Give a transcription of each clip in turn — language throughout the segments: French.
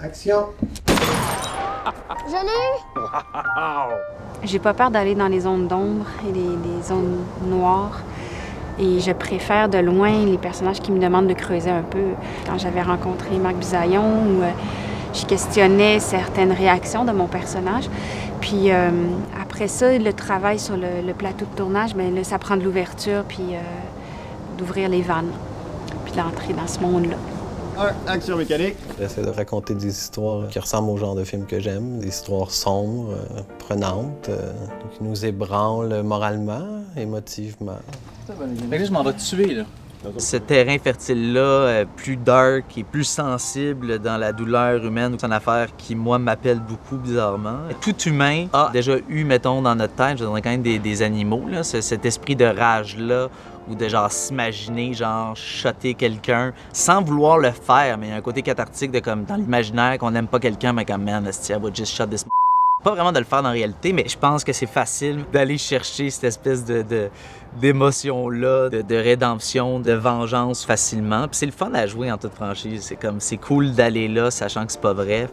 Action! Je l'ai eu! J'ai pas peur d'aller dans les zones d'ombre et les zones noires. Et je préfère de loin les personnages qui me demandent de creuser un peu. Quand j'avais rencontré Marc Bisaillon, où je questionnais certaines réactions de mon personnage. Puis après ça, le travail sur le plateau de tournage, bien, là, ça prend de l'ouverture, puis d'ouvrir les vannes, puis d'entrer dans ce monde-là. Action mécanique. J'essaie de raconter des histoires qui ressemblent au genre de film que j'aime, des histoires sombres, prenantes, qui nous ébranlent moralement, émotivement. Mais là, je m'en vais te tuer, là. Ce terrain fertile-là, plus dark et plus sensible dans la douleur humaine, c'est une affaire qui, moi, m'appelle beaucoup bizarrement. Tout humain a déjà eu, mettons, dans notre tête, je dirais quand même des animaux, là, cet esprit de rage-là, ou de genre s'imaginer, genre shotter quelqu'un, sans vouloir le faire, mais il y a un côté cathartique de comme dans l'imaginaire qu'on n'aime pas quelqu'un, mais comme man, I would just shot this. Pas vraiment de le faire dans la réalité, mais je pense que c'est facile d'aller chercher cette espèce d'émotion-là, de rédemption, de vengeance facilement. Puis c'est le fun à jouer en toute franchise. C'est cool d'aller là, sachant que c'est pas vrai.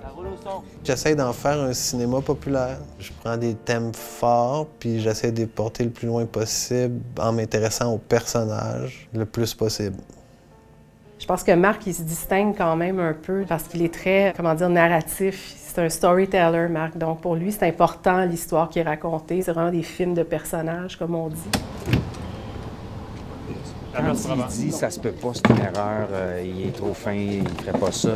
J'essaie d'en faire un cinéma populaire. Je prends des thèmes forts, puis j'essaie de les porter le plus loin possible en m'intéressant aux personnages le plus possible. Je pense que Marc, il se distingue quand même un peu parce qu'il est très, comment dire, narratif. C'est un storyteller, Marc. Donc, pour lui, c'est important l'histoire qui est racontée. C'est vraiment des films de personnages, comme on dit. Quand il dit « ça se peut pas, c'est une erreur, il est trop fin, il ferait pas ça »,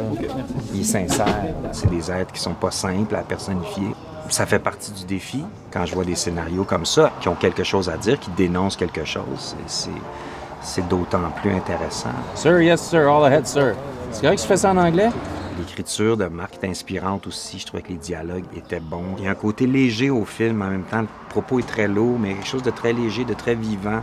il est sincère. C'est des êtres qui sont pas simples à personnifier. Ça fait partie du défi. Quand je vois des scénarios comme ça, qui ont quelque chose à dire, qui dénoncent quelque chose, c'est d'autant plus intéressant. Sir, yes, sir, all ahead, sir. C'est correct que je fais ça en anglais? L'écriture de Marc est inspirante aussi. Je trouvais que les dialogues étaient bons. Il y a un côté léger au film. En même temps, le propos est très lourd, mais quelque chose de très léger, de très vivant.